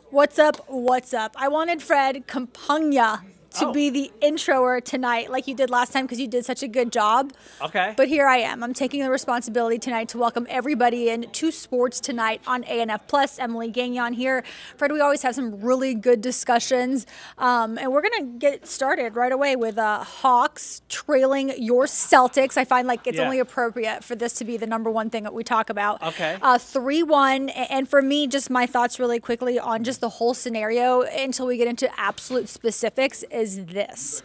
What's up? What's up? I wanted Fred Campagna to Oh, be the introer tonight, like you did last time, because you did such a good job. okay. But here I am. I'm taking the responsibility tonight to welcome everybody in to sports tonight on ANF Plus. Emily Gagnon here. Fred, we always have some really good discussions, and we're gonna get started right away with Hawks trailing your Celtics. I find like it's Yeah. only appropriate for this to be the number one thing that we talk about. Okay. 3-1, and for me, just my thoughts really quickly on just the whole scenario until we get into absolute specifics is this.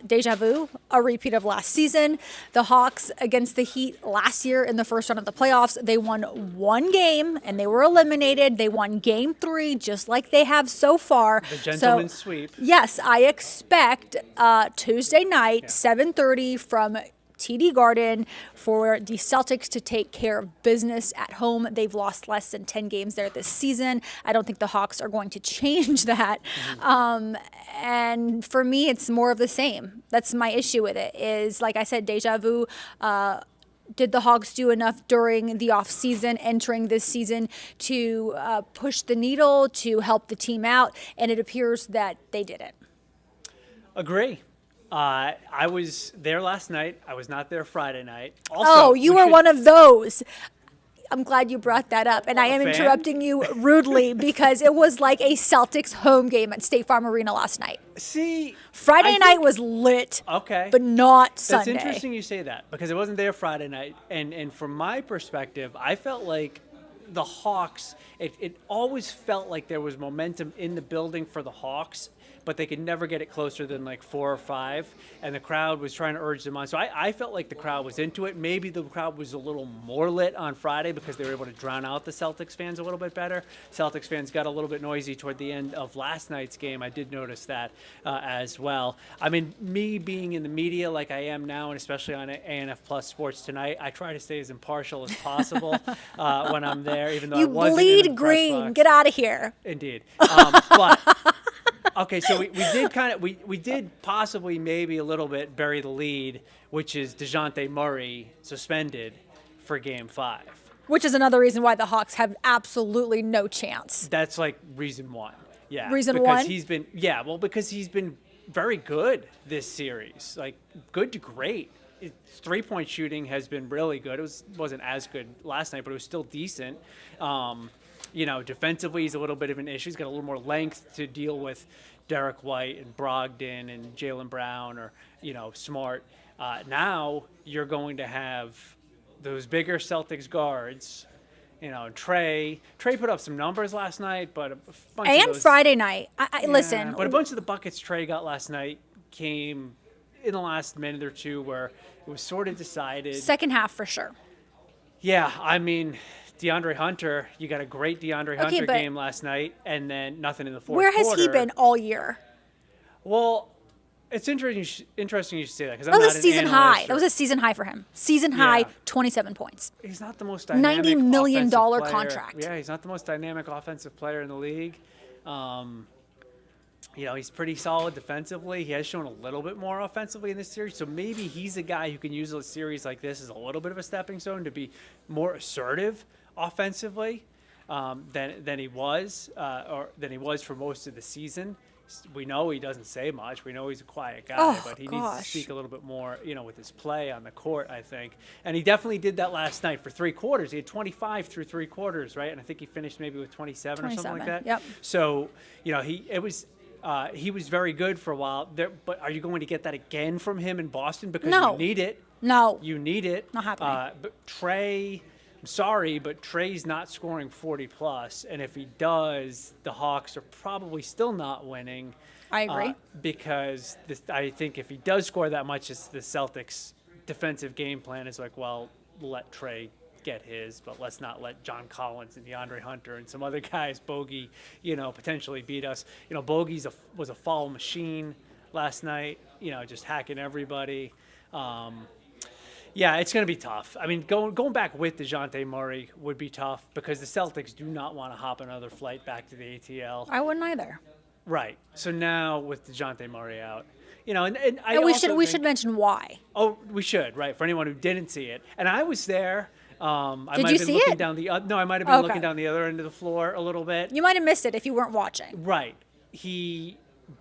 Deja vu, a repeat of last season. The Hawks against the Heat last year in the first round of the playoffs, they won one game and they were eliminated. They won game 3 just like they have so far. The gentleman's sweep. Yes, I expect Tuesday night, 7:30 from TD Garden for the Celtics to take care of business at home. They've lost less than 10 games there this season. I don't think the Hawks are going to change that. And for me, it's more of the same. That's my issue with it is, like I said, deja vu. Did the Hawks do enough during the offseason, entering this season, to push the needle, to help the team out? And it appears that they didn't. Agree. I was there last night. I was not there Friday night. Oh, you were one of those. I'm glad you brought that up. And I am fan? interrupting you rudely because it was like a Celtics home game at State Farm Arena last night. See, Friday night was lit, okay, but not That's Sunday. interesting you say that because it wasn't there Friday night. And from my perspective, I felt like the Hawks, it always felt like there was momentum in the building for the Hawks, but they could never get it closer than like 4 or 5, and the crowd was trying to urge them on. So I felt like the crowd was into it. Maybe the crowd was a little more lit on Friday because they were able to drown out the Celtics fans a little bit better. Celtics fans got a little bit noisy toward the end of last night's game. I did notice that as well. I mean, me being in the media like I am now, and especially on ANF Plus Sports Tonight, I try to stay as impartial as possible when I'm there, even though You I wasn't in bleed the press green. box. Get out of here. Indeed. But okay, so we did kind of we did possibly maybe a little bit bury the lead, which is DeJounte Murray suspended for Game 5. Which is another reason why the Hawks have absolutely no chance. That's like reason one. Yeah. Reason because one? because he's been very good this series, like good to great. His 3-point shooting has been really good. Wasn't as good last night, but it was still decent. Defensively, he's a little bit of an issue. He's got a little more length to deal with Derek White and Brogdon and Jaylen Brown or, Smart. Now you're going to have those bigger Celtics guards, Trey put up some numbers last night, but a bunch of And those, Friday night. Listen. But a bunch of the buckets Trey got last night came in the last minute or two where it was sort of decided. Second half for sure. Yeah, I mean, DeAndre Hunter, you got a great DeAndre Hunter but game last night, and then nothing in the fourth Where quarter. has he been all year? Well, it's interesting you should say that because That was a season high. That was a season high for him. Season high, Yeah. 27 points. He's not the most dynamic $90 million offensive player. contract. Yeah, he's not the most dynamic offensive player in the league. He's pretty solid defensively. He has shown a little bit more offensively in this series, so maybe he's a guy who can use a series like this as a little bit of a stepping stone to be more assertive offensively than he was for most of the season. We know he doesn't say much. We know he's a quiet guy, but he needs to speak a little bit more, with his play on the court, I think. And he definitely did that last night for 3 quarters. He had 25 through 3 quarters, right? And I think he finished maybe with 27 or something like that. Yep. So, he was very good for a while. But are you going to get that again from him in Boston? Because No. you need it. No. You need it. Not happening. But Trey, I'm sorry, but Trey's not scoring 40 plus, and if he does, the Hawks are probably still not winning. I agree. Because I think if he does score that much, it's the Celtics' defensive game plan is like, well, let Trey get his, but let's not let John Collins and DeAndre Hunter and some other guys, Bogey, potentially beat us. Bogey was a foul machine last night, just hacking everybody. Yeah, it's going to be tough. I mean, going back with DeJounte Murray would be tough because the Celtics do not want to hop another flight back to the ATL. I wouldn't either. Right. So now with DeJounte Murray out, and we should mention why. Oh, we should, right, for anyone who didn't see it. And I was there, I Did might you have been see looking it? down the no, I might have been Okay. looking down the other end of the floor a little bit. You might have missed it if you weren't watching. Right. He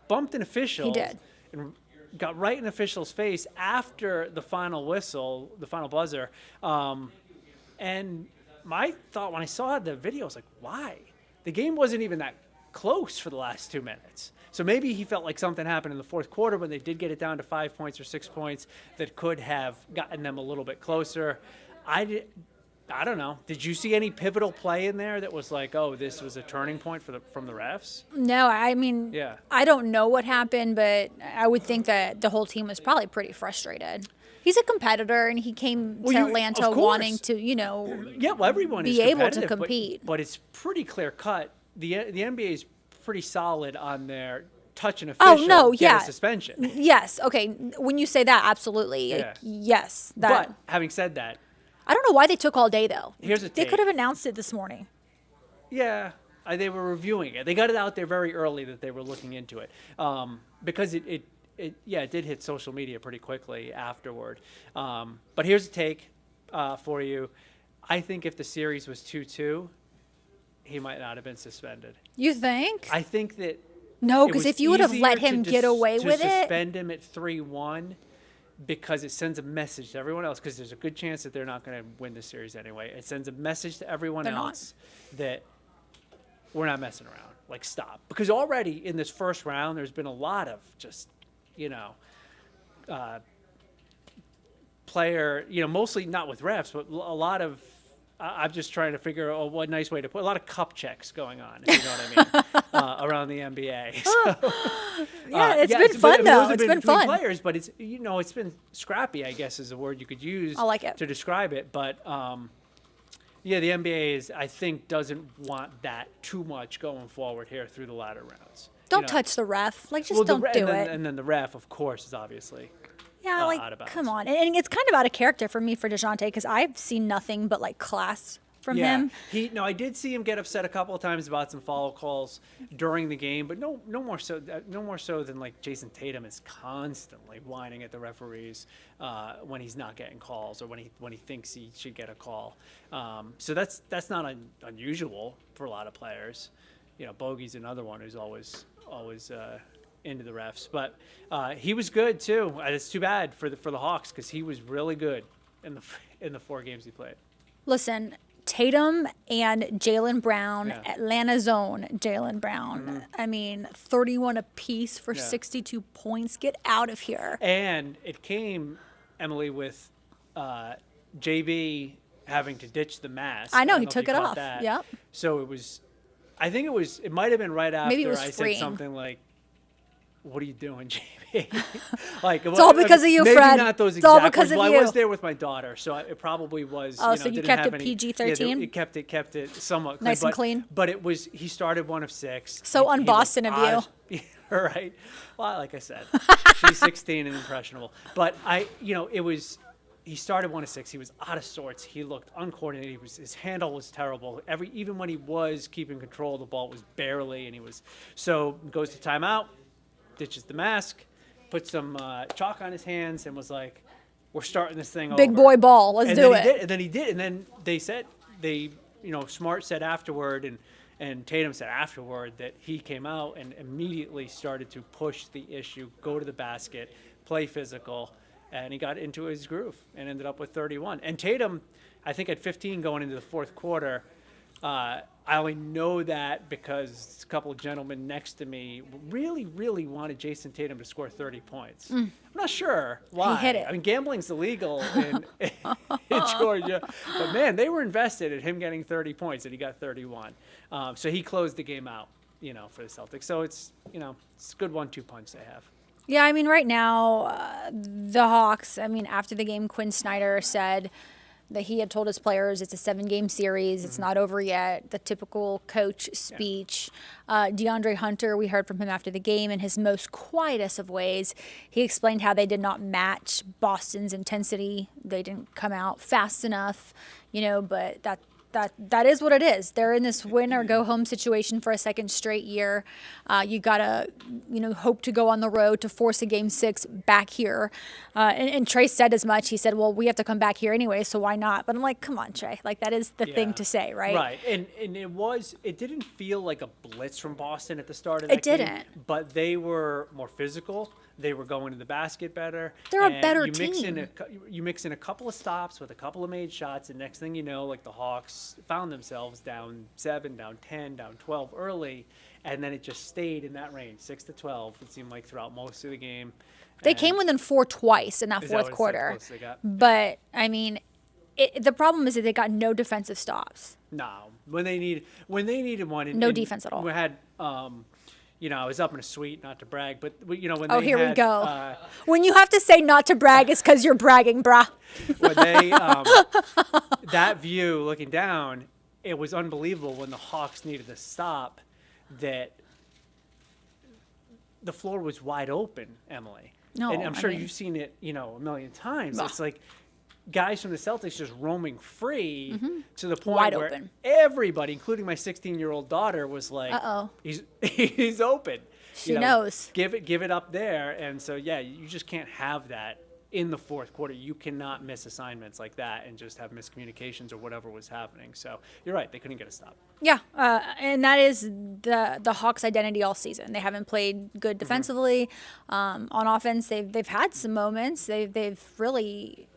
bumped an official. He did. And got right in the official's face after the final whistle, the final buzzer. And my thought when I saw the video was like, why? The game wasn't even that close for the last 2 minutes. So maybe he felt like something happened in the fourth quarter when they did get it down to 5 points or 6 points that could have gotten them a little bit closer. I don't know. Did you see any pivotal play in there that was like, oh, this was a turning point from the refs? No, I mean, Yeah. I don't know what happened, but I would think that the whole team was probably pretty frustrated. He's a competitor, and he came to Atlanta of wanting course. to, Yeah, well, everyone is be able to competitive, compete. but it's pretty clear cut. The NBA is pretty solid on their touch an official, no, get yeah. a suspension. Yes, okay. When you say that, absolutely. Yeah. Yes. But having said that, I don't know why they took all day, though. Here's a They take. could have announced it this morning. yeah, they were reviewing it. They got it out there very early that they were looking into it because it did hit social media pretty quickly afterward. But here's a take for you. I think if the series was 2-2, he might not have been suspended. You think? I think that No, it because was if you would have let easier him to get away to with it. suspend him at 3-1 because it sends a message to everyone else because there's a good chance that they're not going to win the series anyway. It sends a message to everyone They're not. else that we're not messing around. Like, stop. Because already in this first round, there's been a lot of just, player, mostly not with refs, but a lot of, I'm just trying to figure out what nice way to put a lot of cup checks going on, if you know what I mean, around the NBA. So, Yeah, it's been fun, though. those have It's been been between fun. Players, but it's been scrappy, I guess, is a word you could use. I like it. To describe it. But the NBA I think doesn't want that too much going forward here through the latter rounds. Don't touch the ref. Like, just Well, don't do it. And then the ref, of course, is obviously. Yeah, out of bounds. come on. And it's kind of out of character for me for DeJounte because I've seen nothing but, like, class from him. I did see him get upset a couple of times about some foul calls during the game, but no more so than like Jason Tatum is constantly whining at the referees when he's not getting calls or when he thinks he should get a call. So that's not unusual for a lot of players. Bogey's another one who's always into the refs, but he was good too. It's too bad for the Hawks because he was really good in the 4 games he played. Listen, Tatum and Jaylen Brown, Yeah. Atlanta zone Jaylen Brown. I mean, 31 apiece for Yeah. 62 points. Get out of here. And it came, Emily, with JB having to ditch the mask. I know, don't he if took you it caught off. that. Yep. So it might have been right after Maybe it was I freeing. said something like, "What are you doing, JB?" Like It's all because of you, maybe Fred. not those It's all exact because words. of Well, you. I was there with my daughter, so it probably was. Oh, so you didn't kept have it any- PG-13? Yeah, it kept it somewhat Nice and but- clean? But it was he started 1 of 6. So He un-Boston looked of you. odd. Yeah, right. Well, like I said, she's 16 and impressionable. But it was. He started 1 of 6. He was out of sorts. He looked uncoordinated. His handle was terrible. Even when he was keeping control of the ball, it was barely. And goes to timeout, ditches the mask, put some chalk on his hands, and was like, "We're starting this thing Big over." boy ball. Let's And do then it. he did. And then Smart said afterward, and Tatum said afterward that he came out and immediately started to push the issue, go to the basket, play physical, and he got into his groove and ended up with 31. And Tatum, I think, had 15 going into the fourth quarter. I only know that because a couple of gentlemen next to me really, really wanted Jason Tatum to score 30 points. I'm not sure why. hit it. I mean, gambling's illegal in Georgia. But, man, they were invested in him getting 30 points, and he got 31. So he closed the game out, for the Celtics. So it's a good 1-2 punch they have. Yeah, I mean, right now, the Hawks, after the game, Quinn Snyder said that he had told his players it's a 7-game series. It's not over yet. The typical coach speech. DeAndre Hunter, we heard from him after the game in his most quietest of ways. He explained how they did not match Boston's intensity. They didn't come out fast enough, but that is what it is. They're in this win or go home situation for a second straight year. You gotta, hope to go on the road to force a game 6 back here. And Trey said as much. He said, "Well, we have to come back here anyway, so why not?" But I'm like, "Come on, Trey. Like that is the thing to say, right?" Right, and it didn't feel like a blitz from Boston at the start of that It game, didn't. but they were more physical. They were going to the basket better. They're a and better you mix team. You mix in a couple of stops with a couple of made shots, and next thing you know, like the Hawks found themselves down 7, down 10, down 12 early, and then it just stayed in that range, 6 to 12. It seemed like throughout most of the game. They And came within 4 twice in that is that fourth what it's that quarter. close they got? But I mean, the problem is that they got no defensive stops. No, when they needed one. And, No and defense at all. We had, I was up in a suite, not to brag, but when Oh, they here we had, go. When you have to say not to brag, it's because you're bragging, brah. when they that view looking down, it was unbelievable when the Hawks needed to stop. That the floor was wide open, Emily. No, and I'm I sure mean- you've seen it, a million times. Bah. It's like guys from the Celtics just roaming free to the point Wide where open. everybody, including my 16-year-old daughter, was like, Uh-oh. he's open. She knows. Give it up there. And so, yeah, you just can't have that in the fourth quarter. You cannot miss assignments like that and just have miscommunications or whatever was happening. So you're right. They couldn't get a stop. Yeah, and that is the Hawks' identity all season. They haven't played good defensively. On offense, they've had some moments. They've really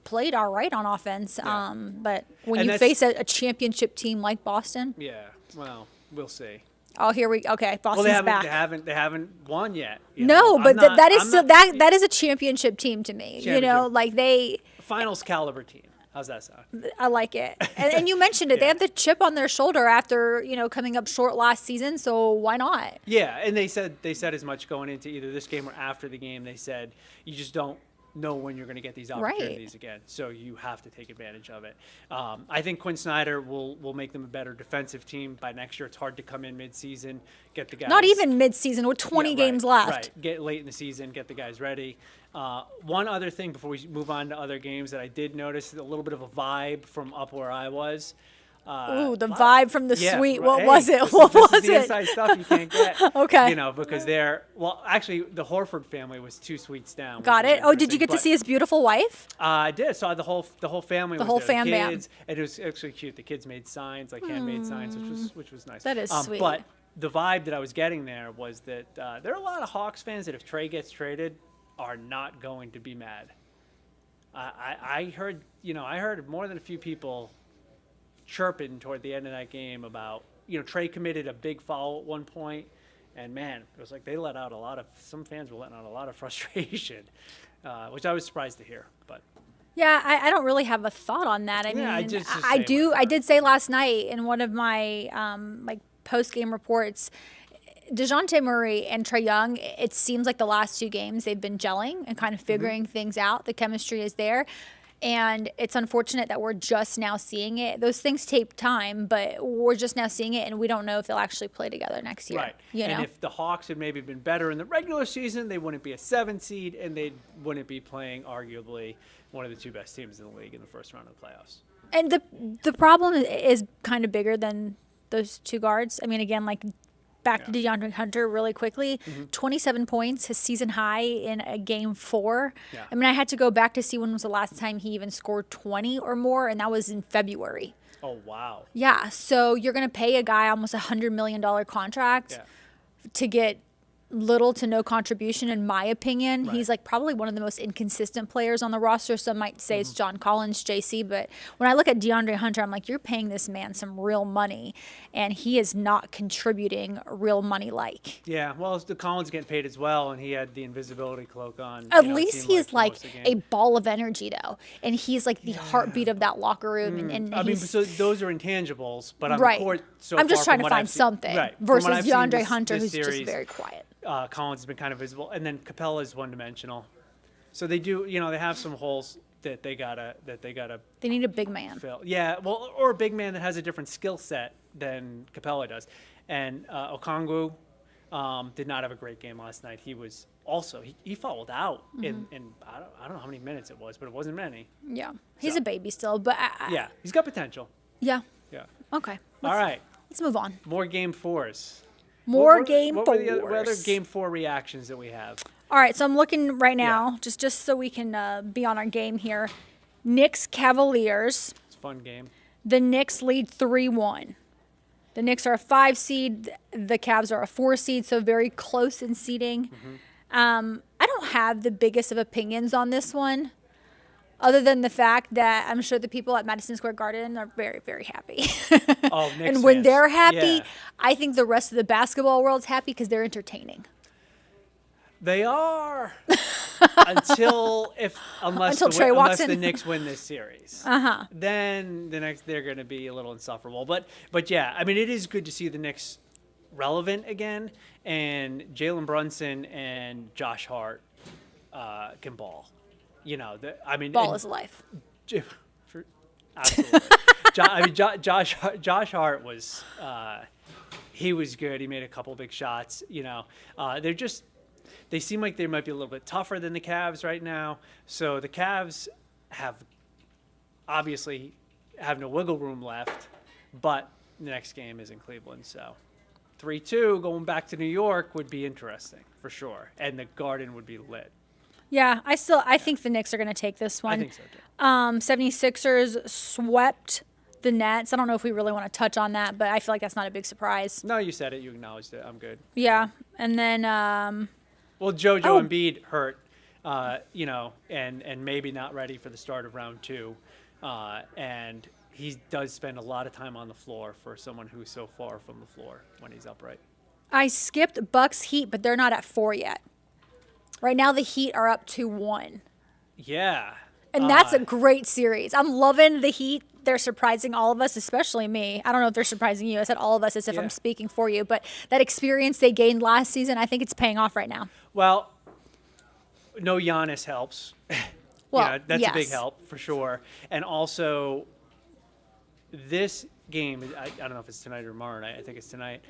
played all right on offense. Yeah. But when And you that's- face a championship team like Boston, Yeah. Well, we'll see. okay, Well, Boston's back. they haven't won yet. No, I'm but not- that is I'm still not- that is a championship team to me. Championship. Like they. finals caliber team. How's that sound? I like it. And you mentioned it. They Yeah. have the chip on their shoulder after, coming up short last season. So why not? Yeah, and they said as much going into either this game or after the game. They said you just don't know when you're going to get these opportunities again, so you have to take advantage of it. I think Quinn Snyder will make them a better defensive team by next year. It's hard to come in mid-season, get the guys. Not even mid-season with 20 Yeah, games right, left. Right, get late in the season, get the guys ready. One other thing before we move on to other games that I did notice, a little bit of a vibe from up where I was. Ooh, the vibe from the Yeah, suite. right. What Hey, was it? this What is was the it? inside stuff you can't get. Okay. Because actually, the Horford family was 2 suites down. Got which was it. Oh, did you interesting, get to but- see his beautiful wife? I did. Saw the whole family. The was whole there. fam the bam. kids, and it was actually cute. The kids made signs, like handmade signs, which was nice. That is sweet. But the vibe that I was getting there was that there are a lot of Hawks fans that if Trey gets traded, are not going to be mad. I heard more than a few people chirping toward the end of that game about Trey committed a big foul at one point, and man, it was like they let out some fans were letting out a lot of frustration, which I was surprised to hear, but. Yeah, I don't really have a thought on that. I Yeah, I mean, just I say do. what I I did say last night in one of my post-game reports, DeJounte Murray and Trae Young, it seems like the last 2 games they've been gelling and kind of figuring things out. The chemistry is there. And it's unfortunate that we're just now seeing it. Those things take time, but we're just now seeing it, and we don't know if they'll actually play together next year. Right. You know? And if the Hawks had maybe been better in the regular season, they wouldn't be a 7 seed, and they wouldn't be playing arguably one of the 2 best teams in the league in the first round of the playoffs. And the problem is kind of bigger than those 2 guards. I mean, again, like back to DeAndre Hunter really quickly, 27 points, his season high in a game 4. Yeah. I mean, I had to go back to see when was the last time he even scored 20 or more, and that was in February. Oh, wow. Yeah, so you're going to pay a guy almost $100 million contract Yeah. to get little to no contribution, in my opinion. Right. He's like probably one of the most inconsistent players on the roster. Some might say it's John Collins, JC, but when I look at DeAndre Hunter, I'm like, you're paying this man some real money, and he is not contributing real money like. Yeah, well, the Collins getting paid as well, and he had the invisibility cloak on. At it least seemed he's for like most of the a game. ball of energy, though, and he's like the heartbeat of that locker room. And I mean, he's, so those are intangibles, but on right. the court, so I'm just far trying from to what find I've seen- something right, from versus what I've seen DeAndre this Hunter, who's series, just very quiet. Collins has been kind of visible, and then Capella's one-dimensional. So they do, they have some holes that they gotta They need a big man. fill. Yeah, well, or a big man that has a different skill set than Capella does. And Okongwu did not have a great game last night. He was also he fouled out in I don't know how many minutes it was, but it wasn't many. Yeah, he's So. a baby still, but Yeah, he's got potential. yeah, Yeah. Okay. All right. Let's move on. More game fours. More What game what fours. What other game four reactions that we have? All right, so I'm looking right now, Yeah. just so we can be on our game here. Knicks Cavaliers. It's a fun game. The Knicks lead 3-1. The Knicks are a 5 seed. The Cavs are a 4 seed, so very close in seeding. I don't have the biggest of opinions on this one, other than the fact that I'm sure the people at Madison Square Garden are very, very happy. Oh, Knicks And when fans. they're happy, Yeah. I think the rest of the basketball world's happy because they're entertaining. They are unless Trey walks the in. Knicks win this series. Then they're going to be a little insufferable. But yeah, I mean, it is good to see the Knicks relevant again, and Jalen Brunson and Josh Hart can ball. You know, Ball is life. Absolutely. Josh Hart was he was good. He made a couple big shots. You know, they seem like they might be a little bit tougher than the Cavs right now. So the Cavs obviously have no wiggle room left, but the next game is in Cleveland. So 3-2 going back to New York would be interesting for sure, and the Garden would be lit. Yeah, I think the Knicks are going to take this one. I think so too. 76ers swept the Nets. I don't know if we really want to touch on that, but I feel like that's not a big surprise. No, you said it. You acknowledged it. I'm good. Yeah, and then Well, JoJo Oh. Embiid hurt, you know, and maybe not ready for the start of round 2. And he does spend a lot of time on the floor for someone who's so far from the floor when he's upright. I skipped Bucks Heat, but they're not at 4 yet. Right now, the Heat are up 2-1. Yeah. And that's a great series. I'm loving the Heat. They're surprising all of us, especially me. I don't know if they're surprising you. I said all of us as if Yeah. I'm speaking for you. But that experience they gained last season, I think it's paying off right now. Well, no Giannis helps. Well, Yeah, that's a big yes. help for sure. And also, this game, I don't know if it's tonight or tomorrow night. I think it's tonight.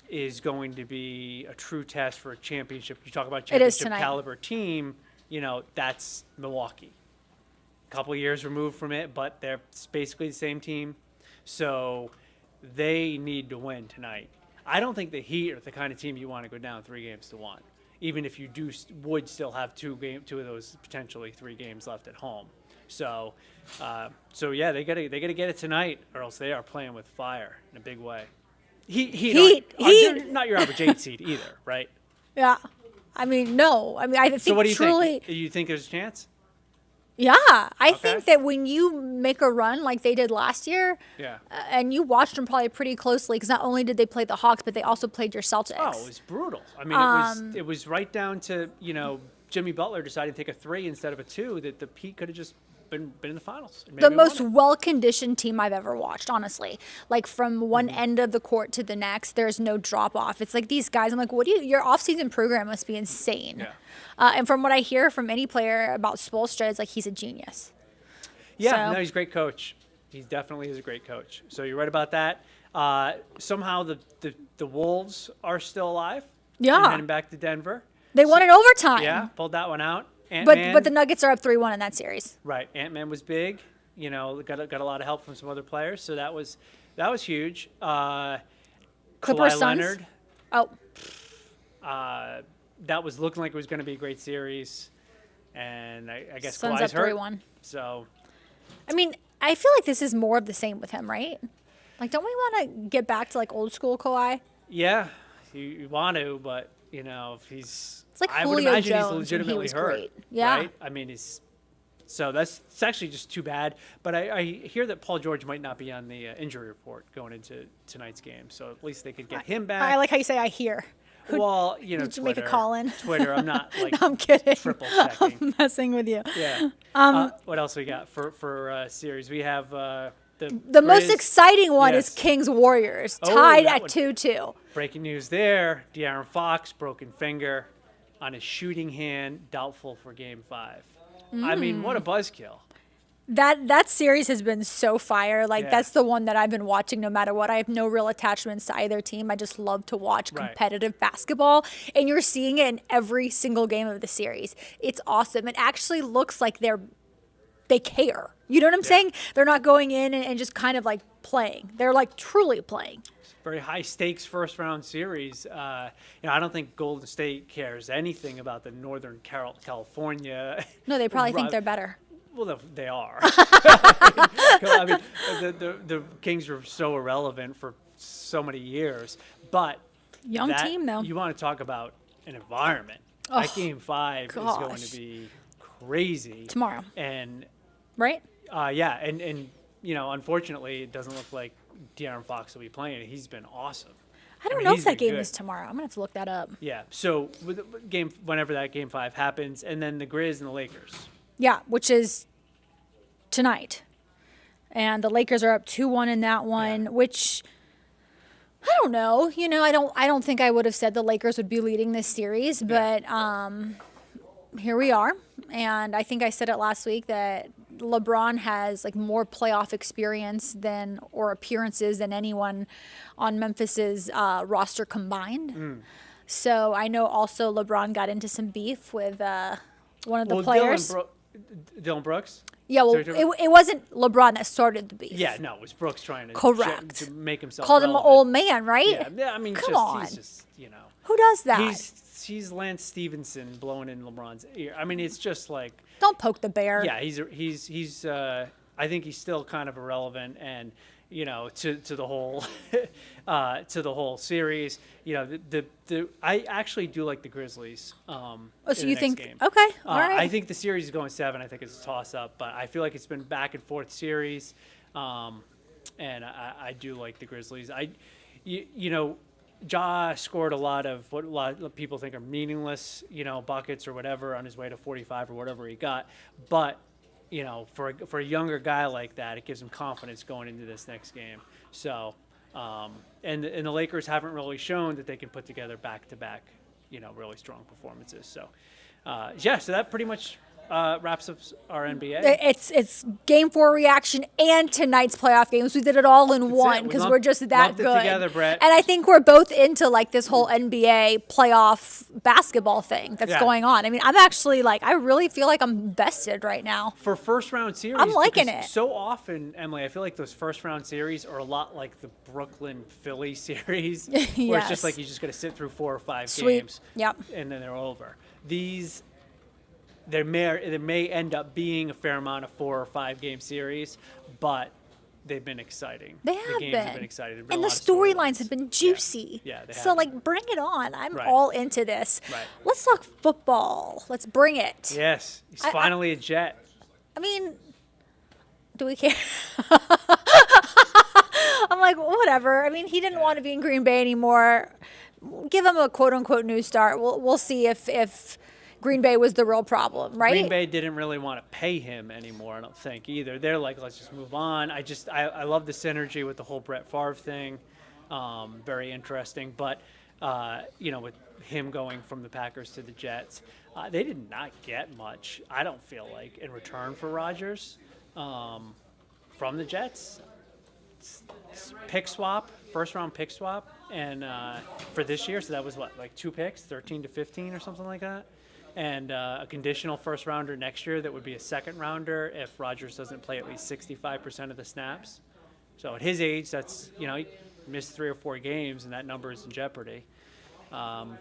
Is going to be a true test for a championship. You talk about It is championship tonight. caliber team, you know, that's Milwaukee. A couple of years removed from it, but they're basically the same team. So they need to win tonight. I don't think the Heat are the kind of team you want to go down 3-1, even if you would still have two of those potentially 3 games left at home. So yeah, they gotta get it tonight, or else they are playing with fire in a big way. Heat, they're not your average 8 seed either, right? Yeah. I mean, no. I mean, I think So what do you truly. think? You think there's a chance? Yeah. I Okay. think that when you make a run like they did last year, Yeah. and you watched them probably pretty closely, because not only did they play the Hawks, but they also played your Celtics. Oh, it was brutal. I mean, it was right down to, you know, Jimmy Butler decided to take a 3 instead of a 2. That the Heat could have just been in the finals. And The maybe most won it. well-conditioned team I've ever watched, honestly. Like, from one end of the court to the next, there's no drop-off. It's like these guys, I'm like, your off-season program must be insane. Yeah. And from what I hear from any player about Spoelstra, it's like he's a genius. Yeah, So- no, he's a great coach. He definitely is a great coach. So you're right about that. Somehow the Wolves are still alive. Yeah. And heading back to Denver. They won in overtime. Yeah, pulled that one out. But Ant-Man, the Nuggets are up 3-1 in that series. right. Ant-Man was big. You know, got a lot of help from some other players. So that was huge. Clippers, Kawhi Suns. Leonard. Oh, That was looking like it was going to be a great series. And I guess Suns Kawhi's up hurt. 3-1. So I mean, I feel like this is more of the same with him, right? Like, don't we want to get back to like old school Kawhi? yeah, you want to, but you know, if he's, It's like I would Julio imagine Jones he's when he legitimately was hurt. great. Yeah. Right? I mean, so it's actually just too bad. But I hear that Paul George might not be on the injury report going into tonight's game, so at least they could get him back. I like how you say I hear. Well, you know, Did you make a Twitter- call in? Twitter. I'm not like I'm kidding. triple checking. I'm messing with you. Yeah. What else we got for series? We have The most Grizz- exciting one Yes. is Kings Warriors, Oh, tied that at one. 2-2. Breaking news there. De'Aaron Fox, broken finger on his shooting hand, doubtful for Game 5. I mean, what a buzzkill. That series has been so fire. Like, Yeah. that's the one that I've been watching no matter what. I have no real attachments to either team. I just love to watch Right. competitive basketball. And you're seeing it in every single game of the series. It's awesome. It actually looks like they're they care. You know what I'm saying? They're not going in and just kind of like playing. They're like truly playing. Very high stakes first round series. I don't think Golden State cares anything about the Northern California. No, they probably think they're better. Well, they are. I mean, the Kings were so irrelevant for so many years. But young team, though. You want to talk about an environment. That Game 5 is going to be crazy. Tomorrow. And right? And unfortunately, it doesn't look like De'Aaron Fox will be playing. He's been awesome. I don't know if that game is tomorrow. I'm going to have to look that up. Yeah. So whenever that Game 5 happens, and then the Grizz and the Lakers. Yeah, which is tonight. And the Lakers are up 2-1 in that one, which I don't know. I don't think I would have said the Lakers would be leading this series, but here we are. And I think I said it last week that LeBron has like more playoff experience or appearances than anyone on Memphis's roster combined. So I know also LeBron got into some beef with one of the players. Dylan Brooks? Yeah, well, it wasn't LeBron that started the beaf. Yeah, no, it was Brooks trying to correct to make himself called relevant. him an old man, right? Yeah, I mean, come on. He's just, Who does that? He's Lance Stevenson blowing in LeBron's ear. I mean, it's just like don't poke the bear. Yeah, he's. I think he's still kind of irrelevant, and to the whole series. I actually do like the Grizzlies. So you think? Game. Okay, all right. I think the series is going 7. I think it's a toss up, but I feel like it's been back and forth series, and I do like the Grizzlies. Ja scored a lot of what a lot of people think are meaningless, buckets or whatever on his way to 45 or whatever he got. But, for a younger guy like that, it gives him confidence going into this next game. So, and the Lakers haven't really shown that they can put together back-to-back, really strong performances. So, so that pretty much wraps up our NBA. It's Game 4 reaction and tonight's playoff games. We did it all in one because we're just that good. Lumped it together, Brett. And I think we're both into like this whole NBA playoff basketball thing that's going on. I mean, I'm actually I really feel like I'm vested right now. For first round series, I'm liking it. So often, Emily, I feel like those first round series are a lot like the Brooklyn Philly series, where it's just like you just got to sit through 4 or 5 games, and then they're over. There may end up being a fair amount of 4 or 5 game series, but they've been exciting. They have the games have been exciting. And the storylines have been juicy. Yeah, they have. So bring it on. I'm all into this. Right. Let's talk football. Let's bring it. Yes, he's finally a Jet. I mean, do we care? I'm like, whatever. I mean, he didn't want to be in Green Bay anymore. Give him a quote-unquote new start. We'll see if Green Bay was the real problem, right? Green Bay didn't really want to pay him anymore, I don't think, either. They're like, let's just move on. I love the synergy with the whole Brett Favre thing. Very interesting. But, with him going from the Packers to the Jets, they did not get much, I don't feel like, in return for Rodgers from the Jets. Pick swap, first-round pick swap, and for this year, so that was 2 picks, 13 to 15 or something like that? And a conditional first rounder next year that would be a second rounder if Rodgers doesn't play at least 65% of the snaps. So at his age, that's, he missed 3 or 4 games, and that number is in jeopardy. So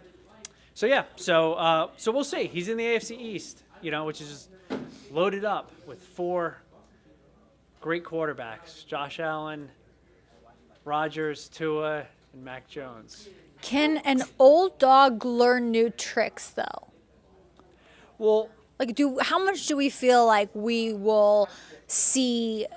we'll see. He's in the AFC East, which is just loaded up with 4 great quarterbacks: Josh Allen, Rodgers, Tua, and Mac Jones. Can an old dog learn new tricks, though? Well, how much do we feel like we will see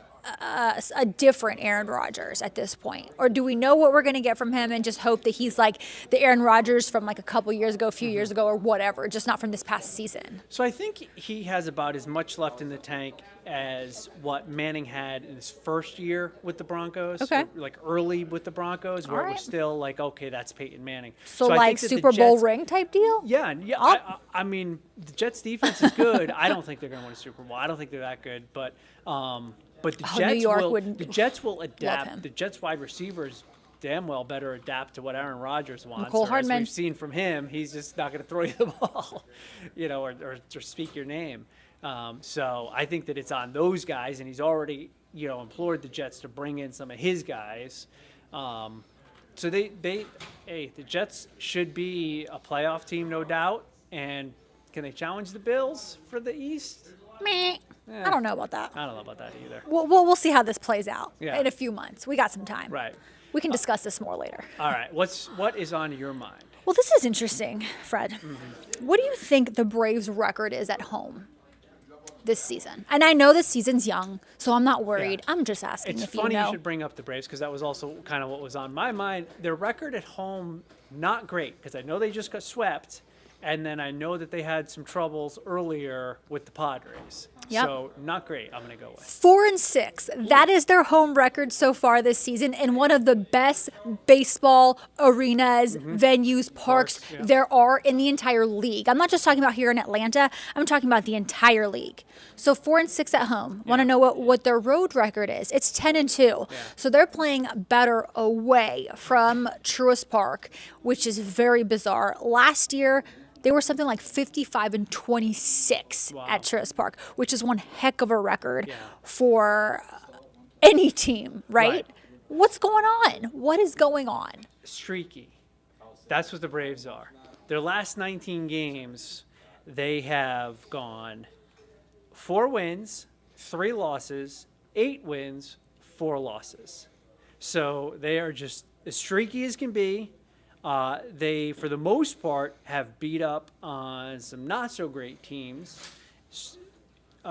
a different Aaron Rodgers at this point? Or do we know what we're going to get from him and just hope that he's like the Aaron Rodgers from a couple years ago, a few years ago, or whatever, just not from this past season? So I think he has about as much left in the tank as what Manning had in his first year with the Broncos. Okay. Early with the Broncos, where All it right. was still okay, that's Peyton Manning. So I think that Super the Bowl Jets, ring type deal? Yeah. I mean, the Jets defense is good. I don't think they're going to win a Super Bowl. I don't think they're that good, but the Jets will adapt. The Jets wide receivers damn well better adapt to what Aaron Rodgers wants. Mecole As Hardman. we've seen from him, he's just not going to throw you the ball, or speak your name. So I think that it's on those guys, and he's already, implored the Jets to bring in some of his guys. So the Jets should be a playoff team, no doubt. And can they challenge the Bills for the East? Meh. I don't know about that. I don't know about that either. We'll see how this plays out Yeah. in a few months. We got some time. Right. We can discuss this more later. All right. What is on your mind? Well, this is interesting, Fred. Mm-hmm. What do you think the Braves' record is at home this season? And I know this season's young, so I'm not worried. Yeah. I'm just asking It's if funny you know. should bring up the Braves because that was also kind of what was on my mind. Their record at home, not great because I know they just got swept, and then I know that they had some troubles earlier with the Padres. Yep. So not great. I'm going to go with 4-6. That is their home record so far this season in one of the best baseball arenas, venues, parks yeah. there are in the entire league. I'm not just talking about here in Atlanta. I'm talking about the entire league. So 4-6 at home. Want to know what their road record is? It's 10-2. Yeah. So they're playing better away from Truist Park, which is very bizarre. Last year, they were something like 55-26 Wow. at Truist Park, which is one heck of a record Yeah. for any team, right? Right. What's going on? What is going on? streaky. That's what the Braves are. Their last 19 games, they have gone 4 wins, 3 losses, 8 wins, 4 losses. So they are just as streaky as can be. They, for the most part, have beat up on some not so great teams.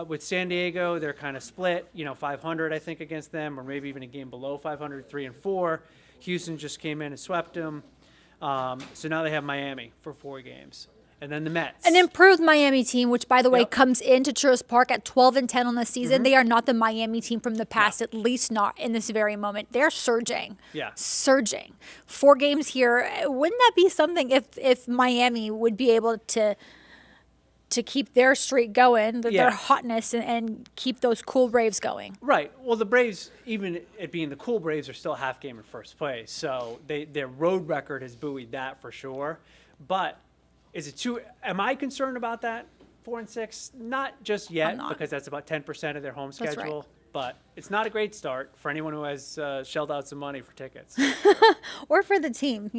With San Diego, they're kind of split, 500, I think, against them, or maybe even a game below 500, 3-4. Houston just came in and swept them. So now they have Miami for 4 games. And then the Mets. An improved Miami team, which, by the way, Yep. comes into Truist Park at 12-10 on the season. They are not the Miami team from the past, at least not in this very moment. They're surging. Yeah. Surging. 4 games here. Wouldn't that be something if Miami would be able to keep their streak going, Yeah. their hotness, and keep those cool Braves going? Right. Well, the Braves, even it being the cool Braves, are still a half game in first place. So their road record has buoyed that for sure. But is it too? Am I concerned about that? 4-6? Not just yet, I'm not. because that's about 10% of their home That's schedule. right. But it's not a great start for anyone who has shelled out some money for tickets. Or for the team,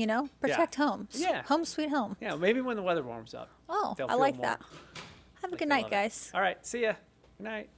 protect home. Yeah. Home sweet home. Yeah, maybe when the weather warms up. Oh, they'll I feel like more that. Have a like good they night, love it. guys. All right. See ya. Good night.